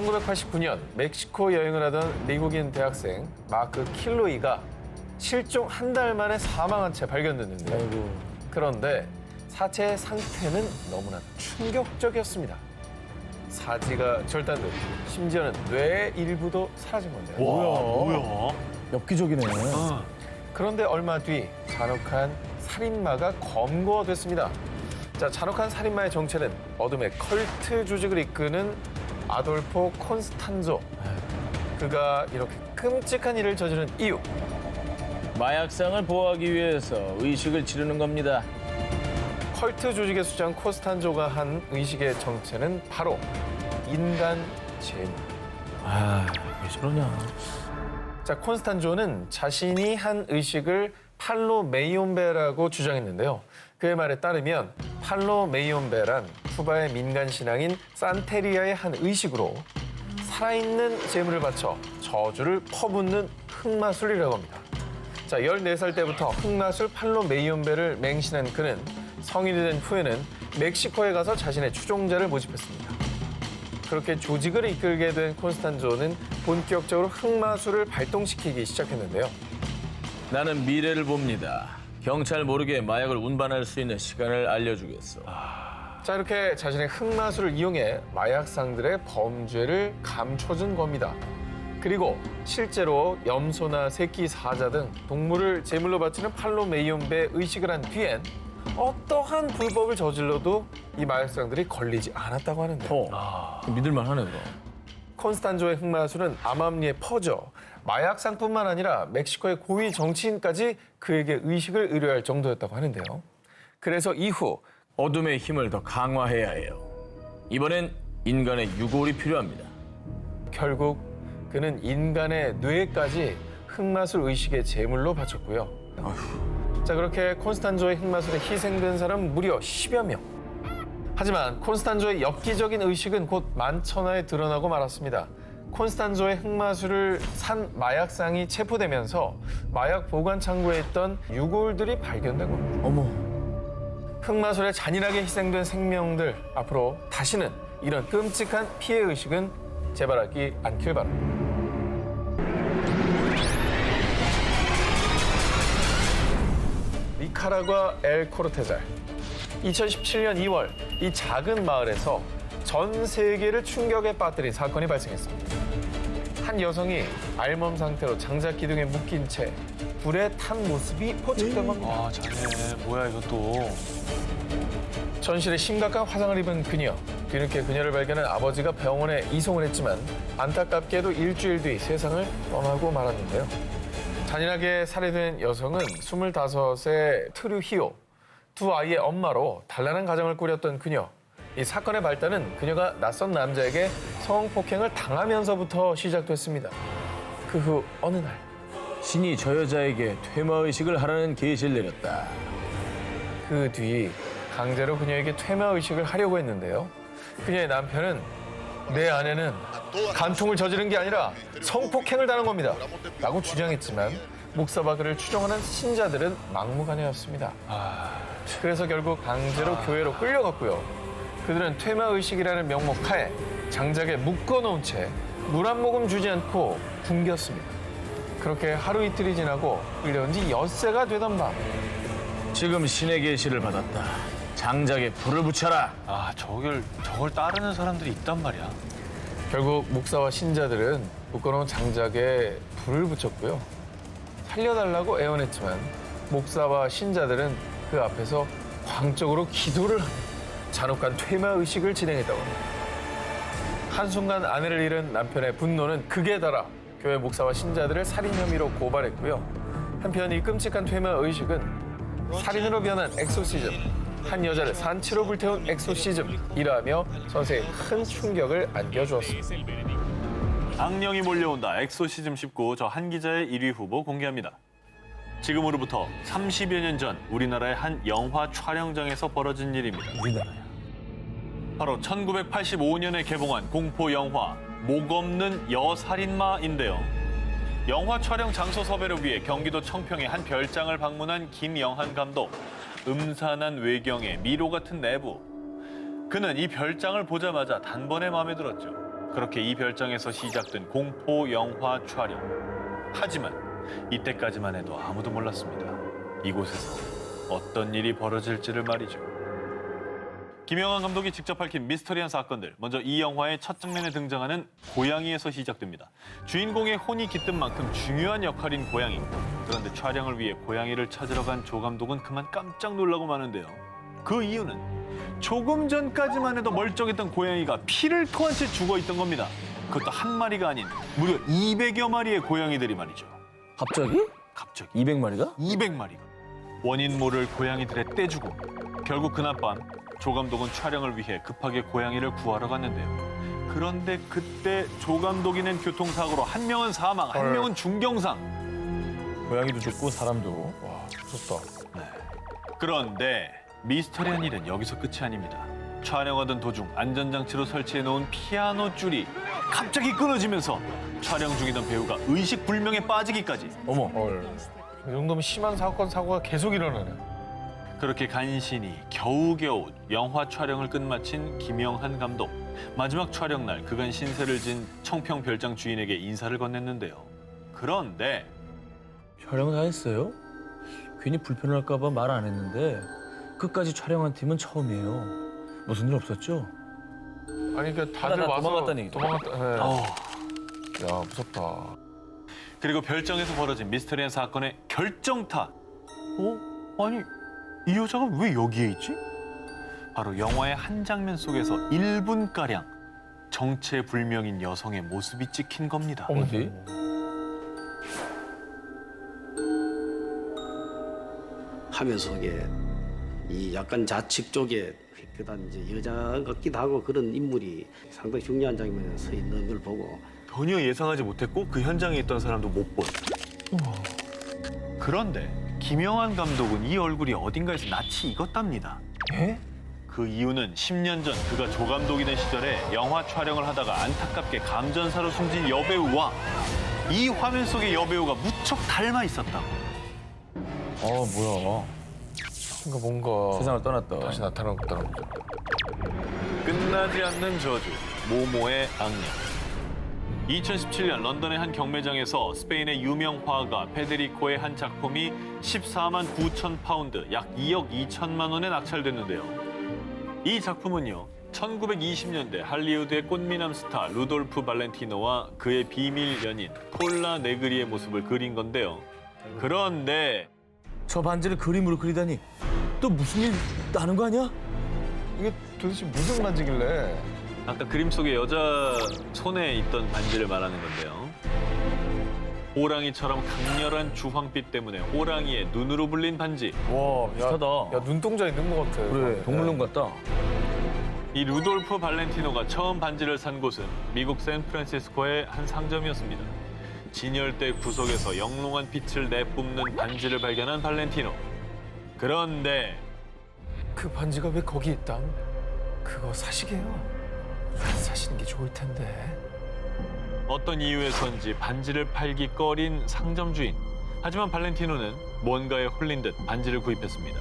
1989년 멕시코 여행을 하던 미국인 대학생 마크 킬로이가 실종 한 달 만에 사망한 채 발견됐는데요. 아이고. 그런데 사체의 상태는 너무나 충격적이었습니다. 사지가 절단되고 심지어는 뇌의 일부도 사라진 건데요. 뭐야? 엽기적이네. 그런데 얼마 뒤 잔혹한 살인마가 검거됐습니다. 자, 잔혹한 살인마의 정체는 어둠의 컬트 조직을 이끄는 아돌포 콘스탄조. 그가 이렇게 끔찍한 일을 저지른 이유. 마약상을 보호하기 위해서 의식을 치르는 겁니다. 컬트 조직의 수장 콘스탄조가 한 의식의 정체는 바로 인간 죄입니다. 왜 저러냐. 자, 콘스탄조는 자신이 한 의식을 팔로 메이온베라고 주장했는데요. 그의 말에 따르면 팔로 메이온베란 쿠바의 민간 신앙인 산테리아의 한 의식으로 살아있는 재물을 바쳐 저주를 퍼붓는 흑마술이라고 합니다. 자, 14살 때부터 흑마술 팔로 메이온베를 맹신한 그는 성인이 된 후에는 멕시코에 가서 자신의 추종자를 모집했습니다. 그렇게 조직을 이끌게 된 콘스탄조는 본격적으로 흑마술을 발동시키기 시작했는데요. 나는 미래를 봅니다. 경찰 모르게 마약을 운반할 수 있는 시간을 알려주겠어. 자, 이렇게 자신의 흑마술을 이용해 마약상들의 범죄를 감춰준 겁니다. 그리고 실제로 염소나 새끼 사자 등 동물을 제물로 바치는 팔로 메이온베 의식을 한 뒤엔 어떠한 불법을 저질러도 이 마약상들이 걸리지 않았다고 하는데요. 믿을만하네, 그럼. 콘스탄조의 흑마술은 암암리에 퍼져 마약상뿐만 아니라 멕시코의 고위 정치인까지 그에게 의식을 의뢰할 정도였다고 하는데요. 그래서 이후 어둠의 힘을 더 강화해야 해요. 이번엔 인간의 유골이 필요합니다. 결국 그는 인간의 뇌까지 흑마술 의식의 제물로 바쳤고요. 자, 그렇게 콘스탄조의 흑마술에 희생된 사람은 무려 10여 명. 하지만 콘스탄조의 엽기적인 의식은 곧 만천하에 드러나고 말았습니다. 콘스탄조의 흑마술을 산 마약상이 체포되면서 마약 보관 창고에 있던 유골들이 발견된 겁니다. 어머. 흑마술에 잔인하게 희생된 생명들, 앞으로 다시는 이런 끔찍한 피해 의식은 재발하지 않길 바랍니다. 니카라과 엘 코르테잘. 2017년 2월 이 작은 마을에서 전 세계를 충격에 빠뜨린 사건이 발생했습니다. 한 여성이 알몸 상태로 장작 기둥에 묶인 채 불에 탄 모습이 포착된 겁니다. 아, 자네 뭐야 이것도. 전실에 심각한 화상을 입은 그녀. 뒤늦게 그녀를 발견한 아버지가 병원에 이송을 했지만 안타깝게도 일주일 뒤 세상을 떠나고 말았는데요. 잔인하게 살해된 여성은 25세 트루히오, 두 아이의 엄마로 단란한 가정을 꾸렸던 그녀. 이 사건의 발단은 그녀가 낯선 남자에게 성폭행을 당하면서부터 시작됐습니다. 그 후 어느 날 신이 저 여자에게 퇴마의식을 하라는 계시를 내렸다. 그 뒤 강제로 그녀에게 퇴마의식을 하려고 했는데요. 그녀의 남편은 내 아내는 간통을 저지른 게 아니라 성폭행을 당한 겁니다. 라고 주장했지만 목사와 그를 추종하는 신자들은 막무가내였습니다. 그래서 결국 강제로 교회로 끌려갔고요. 그들은 퇴마의식이라는 명목 하에 장작에 묶어놓은 채 물 한 모금 주지 않고 굶겼습니다. 그렇게 하루 이틀이 지나고 끌려온 지 엿새가 되던 밤. 지금 신의 계시를 받았다. 장작에 불을 붙여라. 아, 저걸 따르는 사람들이 있단 말이야. 결국 목사와 신자들은 묶어놓은 장작에 불을 붙였고요. 살려달라고 애원했지만 목사와 신자들은 그 앞에서 광적으로 기도를 하며 잔혹한 퇴마의식을 진행했다고 합니다. 한순간 아내를 잃은 남편의 분노는 극에 달아 교회 목사와 신자들을 살인 혐의로 고발했고요. 한편 이 끔찍한 퇴마의식은 살인으로 변한 엑소시즘, 한 여자를 산채로 불태운 엑소시즘이라며 전 세계에 큰 충격을 안겨주었습니다. 악령이 몰려온다. 엑소시즘 19 저 한 기자의 1위 후보 공개합니다. 지금으로부터 30여 년 전 우리나라의 한 영화 촬영장에서 벌어진 일입니다. 우리나라야. 바로 1985년에 개봉한 공포 영화 목 없는 여살인마인데요. 영화 촬영 장소 섭외를 위해 경기도 청평의 한 별장을 방문한 김영한 감독. 음산한 외경에 미로 같은 내부. 그는 이 별장을 보자마자 단번에 마음에 들었죠. 그렇게 이 별장에서 시작된 공포 영화 촬영. 하지만 이때까지만 해도 아무도 몰랐습니다. 이곳에서 어떤 일이 벌어질지를 말이죠. 김영환 감독이 직접 밝힌 미스터리한 사건들. 먼저 이 영화의 첫 장면에 등장하는 고양이에서 시작됩니다. 주인공의 혼이 깃든 만큼 중요한 역할인 고양이. 그런데 촬영을 위해 고양이를 찾으러 간 조 감독은 그만 깜짝 놀라고 마는데요. 그 이유는 조금 전까지만 해도 멀쩡했던 고양이가 피를 토한 채 죽어있던 겁니다. 그것도 한 마리가 아닌 무려 200여 마리의 고양이들이 말이죠. 갑자기? 갑자기 200마리가? 200마리가. 원인 모를 고양이들의 떼죽음. 결국 그날 밤 조 감독은 촬영을 위해 급하게 고양이를 구하러 갔는데요. 그런데 그때 조 감독이 낸 교통사고로 한 명은 사망, 한 명은 중경상. 고양이도 죽고 사람도. 와, 무섭다. 그런데 미스터리한 일은 여기서 끝이 아닙니다. 촬영하던 도중 안전장치로 설치해놓은 피아노 줄이 갑자기 끊어지면서 촬영 중이던 배우가 의식불명에 빠지기까지. 어머. 헐. 이 정도면 심한 사고가 계속 일어나네. 그렇게 간신히 겨우겨우 영화 촬영을 끝마친 김영한 감독. 마지막 촬영 날 그간 신세를 진 청평 별장 주인에게 인사를 건넸는데요. 그런데 촬영 다 했어요? 괜히 불편할까 봐 말 안 했는데 끝까지 촬영한 팀은 처음이에요. 무슨 일 없었죠? 아니 그러니까 다들 하나 와서 도망갔다는 얘기죠. 도망갔다. 네. 어우, 야, 무섭다. 그리고 별장에서 벌어진 미스터리한 사건의 결정타. 아니 이 여자가 왜 여기에 있지? 바로 영화의 한 장면 속에서 1분가량 정체불명인 여성의 모습이 찍힌 겁니다. 어디? 화면 속에 이 약간 좌측 쪽에 그다음 이제 여자 같기도 하고 그런 인물이 상당히 중요한 장면에 서 있는 걸 보고 전혀 예상하지 못했고 그 현장에 있던 사람도 못 본. 그런데 김영환 감독은 이 얼굴이 어딘가에서 낯이 익었답니다. 에? 그 이유는 10년 전 그가 조 감독이던 시절에 영화 촬영을 하다가 안타깝게 감전사로 숨진 여배우와 이 화면 속의 여배우가 무척 닮아 있었다고. 뭐야. 그러니까 뭔가 세상을 떠났다. 다시 나타나고 있다는 거죠. 끝나지 않는 저주, 모모의 악령. 2017년 런던의 한 경매장에서 스페인의 유명 화가 페데리코의 한 작품이 14만 9천 파운드, 약 2억 2천만 원에 낙찰됐는데요. 이 작품은요, 1920년대 할리우드의 꽃미남 스타 루돌프 발렌티노와 그의 비밀 연인 폴라 네그리의 모습을 그린 건데요. 그런데 저 반지를 그림으로 그리다니 또 무슨 일 나는 거 아니야? 이게 도대체 무슨 반지길래? 아까 그림 속의 여자 손에 있던 반지를 말하는 건데요. 호랑이처럼 강렬한 주황빛 때문에 호랑이의 눈으로 불린 반지. 와, 야, 비슷하다. 야, 눈동자 있는 것 같아. 그래, 동물농 같다. 이 루돌프 발렌티노가 처음 반지를 산 곳은 미국 샌프란시스코의 한 상점이었습니다. 진열대 구석에서 영롱한 빛을 내뿜는 반지를 발견한 발렌티노. 그런데 그 반지가 왜 거기 있담? 그거 사시게요. 안 사시는 게 좋을 텐데. 어떤 이유에서인지 반지를 팔기 꺼린 상점 주인. 하지만 발렌티노는 뭔가에 홀린 듯 반지를 구입했습니다.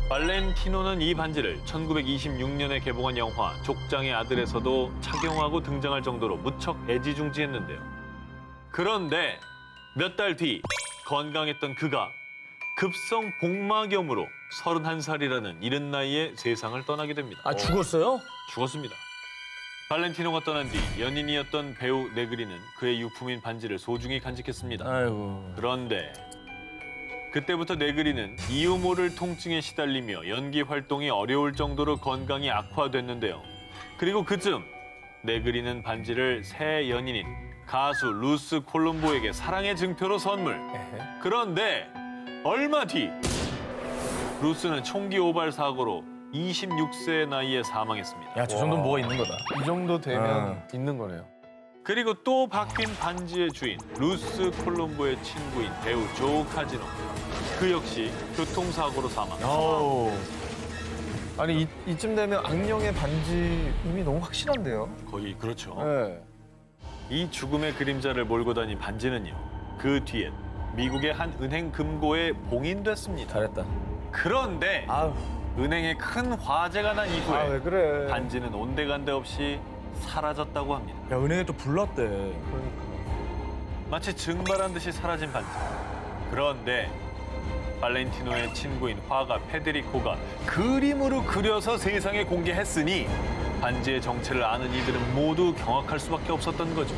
발렌티노는 이 반지를 1926년에 개봉한 영화 족장의 아들에서도 착용하고 등장할 정도로 무척 애지중지했는데요. 그런데 몇 달 뒤 건강했던 그가 급성 복막염으로 31살이라는 이른 나이에 세상을 떠나게 됩니다. 아, 죽었어요? 죽었습니다. 발렌티노가 떠난 뒤 연인이었던 배우 네그리는 그의 유품인 반지를 소중히 간직했습니다. 아이고. 그런데 그때부터 네그리는 이유 모를 통증에 시달리며 연기 활동이 어려울 정도로 건강이 악화됐는데요. 그리고 그쯤 네그리는 반지를 새 연인인 가수 루스 콜롬보에게 사랑의 증표로 선물. 에헤. 그런데 얼마 뒤 루스는 총기 오발 사고로 26세 나이에 사망했습니다. 야, 저 정도는 뭐가 있는 거다. 이 정도 되면 있는 거네요. 그리고 또 바뀐 반지의 주인 루스 콜롬보의 친구인 배우 조 카지노. 그 역시 교통사고로 사망. 아니 이쯤 되면 악령의 반지 이미 너무 확실한데요. 거의 그렇죠. 네. 이 죽음의 그림자를 몰고 다닌 반지는요. 그 뒤엔 미국의 한 은행 금고에 봉인됐습니다. 잘했다. 그런데 아유. 은행에 큰 화재가 난 이후에 아 왜 그래? 반지는 온데간데 없이 사라졌다고 합니다. 야, 은행에 또 불났대. 마치 증발한 듯이 사라진 반지. 그런데 발렌티노의 친구인 화가 페데리코가 그림으로 그려서 세상에 공개했으니 반지의 정체를 아는 이들은 모두 경악할 수밖에 없었던 거죠.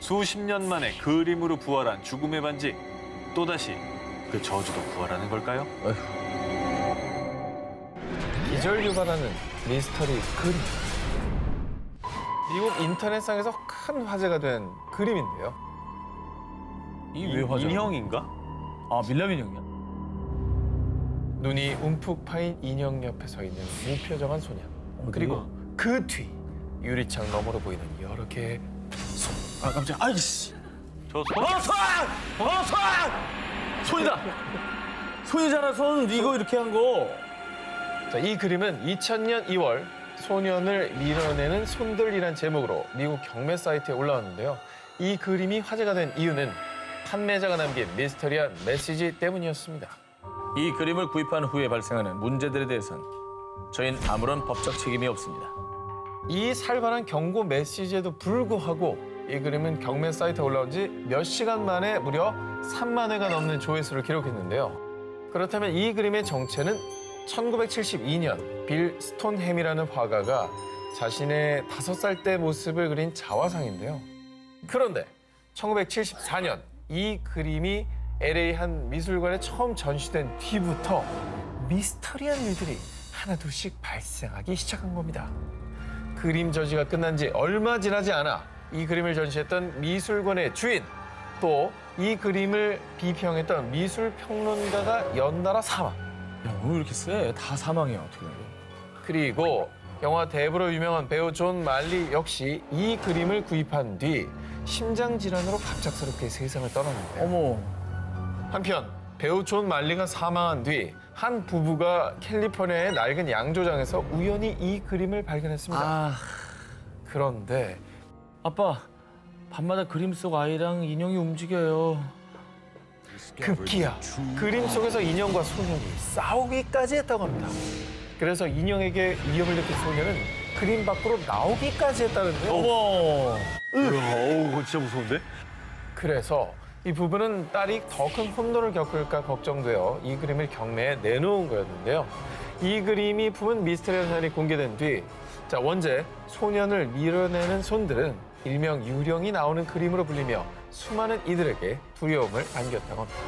수십 년 만에 그림으로 부활한 죽음의 반지. 또다시 그 저주도 부활하는 걸까요? 기절 유발하는 미스터리 그림. 미국 인터넷상에서 큰 화제가 된 그림인데요. 이왜 화제? 인형인가? 아 밀라민 형이야. 눈이 움푹 파인 인형 옆에 서 있는 무표정한 소년. 그리고 그 뒤 유리창 너머로 보이는 여러 개의 아, 깜짝이야. 아이씨. 저 손. 손이다. 손이잖아 손. 이거 이렇게 한 거. 자, 이 그림은 2000년 2월 소년을 밀어내는 손들이란 제목으로 미국 경매 사이트에 올라왔는데요. 이 그림이 화제가 된 이유는 판매자가 남긴 미스터리한 메시지 때문이었습니다. 이 그림을 구입한 후에 발생하는 문제들에 대해선 저희는 아무런 법적 책임이 없습니다. 이 살벌한 경고 메시지에도 불구하고 이 그림은 경매 사이트에 올라온 지 몇 시간 만에 무려 3만 회가 넘는 조회수를 기록했는데요. 그렇다면 이 그림의 정체는 1972년 빌 스톤햄이라는 화가가 자신의 5살 때 모습을 그린 자화상인데요. 그런데 1974년 이 그림이 LA 한 미술관에 처음 전시된 뒤부터 미스터리한 일들이 하나둘씩 발생하기 시작한 겁니다. 그림 저지가 끝난 지 얼마 지나지 않아 이 그림을 전시했던 미술관의 주인, 또 이 그림을 비평했던 미술평론가가 연달아 사망. 야 오늘 이렇게 세? 다 사망이야 어떻게? 그리고 영화 대부로 유명한 배우 존 말리 역시 이 그림을 구입한 뒤 심장 질환으로 갑작스럽게 세상을 떠났는데요. 어머. 한편 배우 존 말리가 사망한 뒤 한 부부가 캘리포니아의 낡은 양조장에서 우연히 이 그림을 발견했습니다. 아 그런데 아빠 밤마다 그림 속 아이랑 인형이 움직여요. 급기야 그림 속에서 인형과 소년이 싸우기까지 했다고 합니다. 그래서 인형에게 위협을 느낀 소년은 그림 밖으로 나오기까지 했다는데요. 어머. 어우, 그거 진짜 무서운데? 그래서 이 부부는 딸이 더 큰 혼돈을 겪을까 걱정되어 이 그림을 경매에 내놓은 거였는데요. 이 그림이 품은 미스터리한 사연이 공개된 뒤 원제 소년을 밀어내는 손들은 일명 유령이 나오는 그림으로 불리며 수많은 이들에게 두려움을 안겼다고 합니다.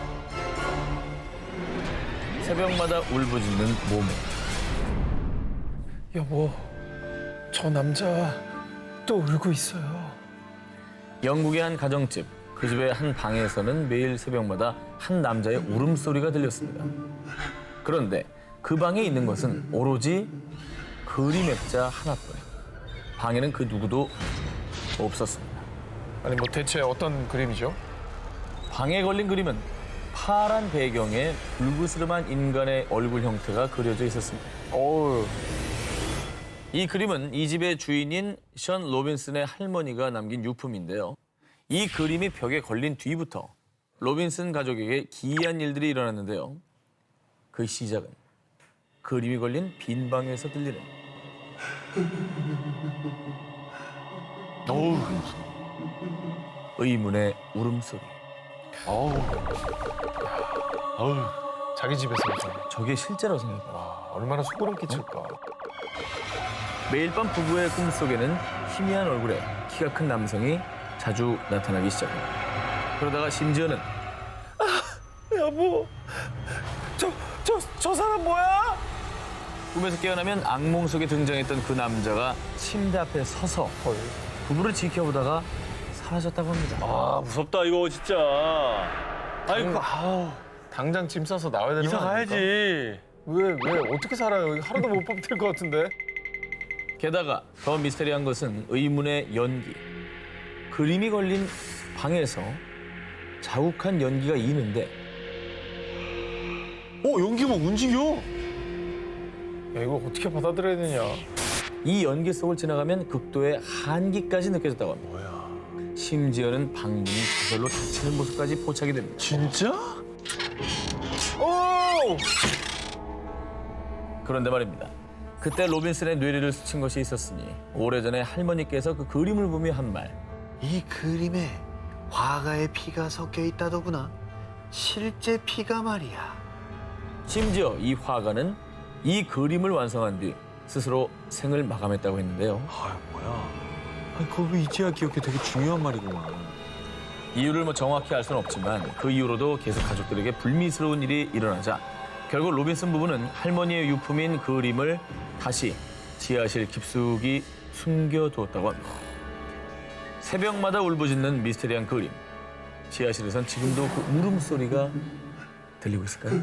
새벽마다 울부짖는 모모. 여보, 저 남자 또 울고 있어요. 영국의 한 가정집, 그 집의 한 방에서는 매일 새벽마다 한 남자의 울음소리가 들렸습니다. 그런데 그 방에 있는 것은 오로지 그림 액자 하나뿐. 방에는 그 누구도 없었습니다. 아니 뭐 대체 어떤 그림이죠? 방에 걸린 그림은 파란 배경에 불그스름한 인간의 얼굴 형태가 그려져 있었습니다. 어우, 이 그림은 이 집의 주인인 션 로빈슨의 할머니가 남긴 유품인데요. 이 그림이 벽에 걸린 뒤부터 로빈슨 가족에게 기이한 일들이 일어났는데요. 그 시작은 그림이 걸린 빈 방에서 들리는 의문의 울음소리. 자기 집에서 울잖아. 저게 실제라고 생각해요. 와, 얼마나 소름 끼칠까. 매일 밤 부부의 꿈속에는 희미한 얼굴에 키가 큰 남성이 자주 나타나기 시작합니다. 그러다가 심지어는 여보, 저 사람 뭐야? 꿈에서 깨어나면 악몽 속에 등장했던 그 남자가 침대 앞에 서서 부부를 지켜보다가 사라졌다고 합니다. 아, 무섭다, 이거 진짜. 아이고, 아우. 당장 짐 싸서 나와야 되는 이사 거 아닙니까? 가야지. 왜 어떻게 살아요? 하루도 못 버틸 것 같은데. 게다가 더 미스터리한 것은 의문의 연기. 그림이 걸린 방에서 자욱한 연기가 이는데 연기 막 움직여. 야, 이거 어떻게 받아들여야 되냐? 이 연기 속을 지나가면 극도의 한기까지 느껴졌다고 합니다. 심지어는 방문이 저절로 닫히는 모습까지 포착이 됩니다. 진짜? 오! 그런데 말입니다. 그때 로빈슨의 뇌리를 스친 것이 있었으니 오래전에 할머니께서 그 그림을 보며 한 말. 이 그림에 화가의 피가 섞여 있다더구나. 실제 피가 말이야. 심지어 이 화가는 이 그림을 완성한 뒤 스스로 생을 마감했다고 했는데요. 아, 뭐야. 아니, 그걸 왜 이제야 기억해? 되게 중요한 말이구만. 이유를 뭐 정확히 알 수는 없지만 그 이후로도 계속 가족들에게 불미스러운 일이 일어나자 결국 로빈슨 부부는 할머니의 유품인 그림을 다시 지하실 깊숙이 숨겨두었다고 합니다. 새벽마다 울부짖는 미스테리한 그림. 지하실에선 지금도 그 울음소리가 들리고 있을까요?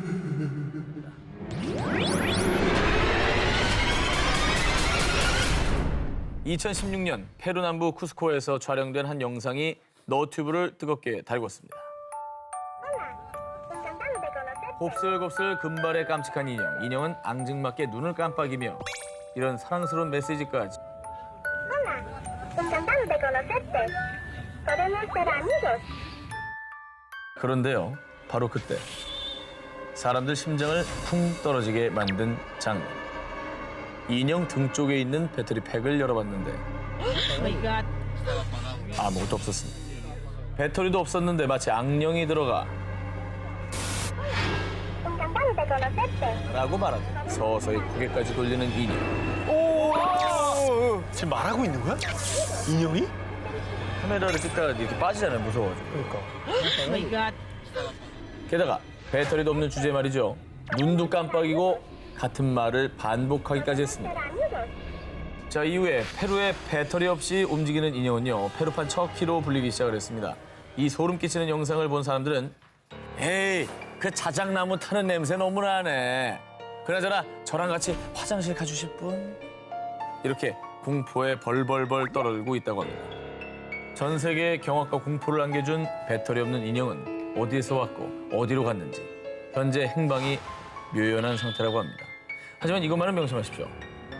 (2016년) 페루 남부 쿠스코에서 촬영된 한 영상이 너튜브를 뜨겁게 달궜습니다. 곱슬곱슬 금발의 깜찍한 인형. 인형은 앙증맞게 눈을 깜빡이며 이런 사랑스러운 메시지까지. Encantado de conocerte. Podemos ser amigos. 그런데요, 바로 그때 사람들 심장을 쿵 떨어지게 만든 장면. 인형 등 쪽에 있는 배터리 팩을 열어봤는데 아무것도 없었습니다. 배터리도 없었는데 마치 악령이 들어가 Encantado de conocerte. 라고 말하듯 서서히 고개까지 돌리는 인형. 지금 말하고 있는 거야? 인형이? 카메라를 찍다가 이렇게 빠지잖아요, 무서워가지고. 그러니까. 게다가 배터리도 없는 주제 말이죠. 눈도 깜빡이고 같은 말을 반복하기까지 했습니다. Amigos. 자, 이후에 페루의 배터리 없이 움직이는 인형은요, 페루판 척키로 불리기 시작을 했습니다. 이 소름 끼치는 영상을 본 사람들은 에이, 그 자작나무 타는 냄새 너무 나네. 그나저나 저랑 같이 화장실 가주실 분? 이렇게 공포에 벌벌벌 떨고 있다고 합니다. 전 세계에 경악과 공포를 안겨준 배터리 없는 인형은 어디에서 왔고 어디로 갔는지 현재 행방이 묘연한 상태라고 합니다. 하지만 이것만은 명심하십시오.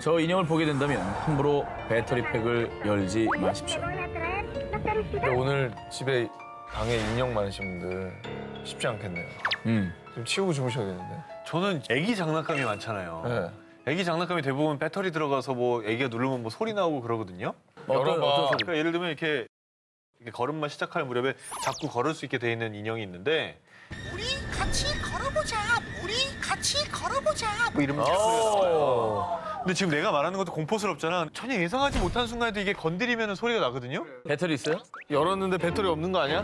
저 인형을 보게 된다면 함부로 배터리 팩을 열지 마십시오. Voy a traer la felicidad. 근데 오늘 집에 방에 인형 많으신 분들 쉽지 않겠네요. 좀 치우고 주무셔야겠는데. 저는 애기 장난감이 많잖아요. 네. 애기 장난감이 대부분 배터리 들어가서 뭐 애기가 누르면 뭐 소리 나오고 그러거든요. 열어봐. 소리? 그러니까 예를 들면 이렇게 걸음마 시작할 무렵에 자꾸 걸을 수 있게 돼 있는 인형이 있는데 우리 같이 걸어보자. 우리 같이 걸어보자. 뭐 이러면 소리가 나와요. 근데 지금 내가 말하는 것도 공포스럽잖아. 전혀 예상하지 못한 순간에도 이게 건드리면 소리가 나거든요. 배터리 있어요? 열었는데 배터리 없는 거 아니야?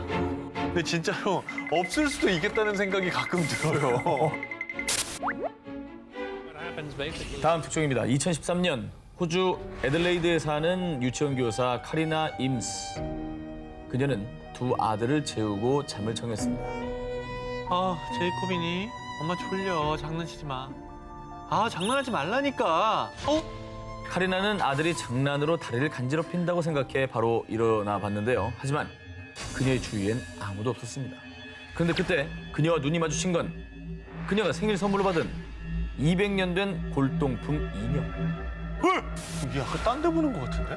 근데 진짜로 없을 수도 있겠다는 생각이 가끔 들어요. 다음 특종입니다. 2013년 호주 애들레이드에 사는 유치원 교사 카리나 임스. 그녀는 두 아들을 재우고 잠을 청했습니다. 아, 제이콥이니? 엄마 졸려. 장난치지 마. 아, 장난하지 말라니까. 카리나는 아들이 장난으로 다리를 간지럽힌다고 생각해 바로 일어나 봤는데요. 하지만 그녀의 주위엔 아무도 없었습니다. 그런데 그때 그녀와 눈이 마주친 건 그녀가 생일 선물로 받은 200년 된 골동품 인형. 이게 아까 딴 데 보는 것 같은데?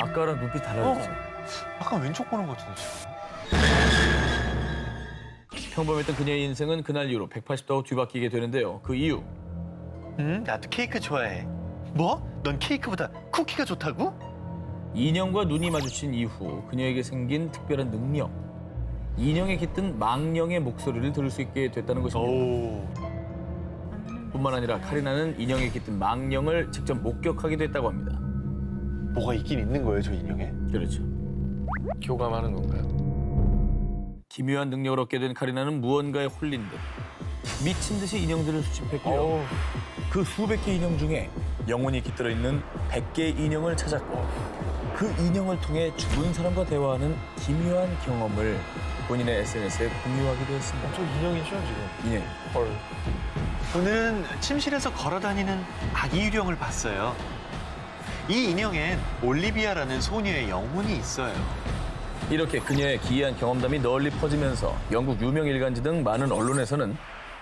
아까랑 눈빛 달라졌죠. 약간 왼쪽 보는 것 같은데, 지금. 평범했던 그녀의 인생은 그날 이후로 180도 뒤바뀌게 되는데요. 그 이유, 나도 케이크 좋아해. 뭐? 넌 케이크보다 쿠키가 좋다고? 인형과 눈이 마주친 이후 그녀에게 생긴 특별한 능력. 인형에 깃든 망령의 목소리를 들을 수 있게 됐다는 것입니다. 오. 뿐만 아니라 카리나는 인형에 깃든 망령을 직접 목격하기도 했다고 합니다. 뭐가 있긴 있는 거예요, 저 인형에? 그렇죠. 교감하는 건가요? 기묘한 능력을 얻게 된 카리나는 무언가에 홀린 듯 미친 듯이 인형들을 수집했고요. 그 수백 개 인형 중에 영혼이 깃들어 있는 100개의 인형을 찾았고 그 인형을 통해 죽은 사람과 대화하는 기묘한 경험을 본인의 SNS에 공유하기도 했습니다. 저 인형이죠, 지금? 인형. 헐. 오늘은 침실에서 걸어다니는 아기 유령을 봤어요. 이 인형엔 올리비아라는 소녀의 영혼이 있어요. 이렇게 그녀의 기이한 경험담이 널리 퍼지면서 영국 유명 일간지 등 많은 언론에서는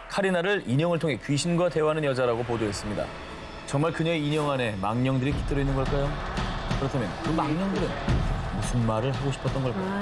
카리나를 인형을 통해 귀신과 대화하는 여자라고 보도했습니다. 정말 그녀의 인형 안에 망령들이 깃들어 있는 걸까요? 그렇다면 그 망령들은 무슨 말을 하고 싶었던 걸까요?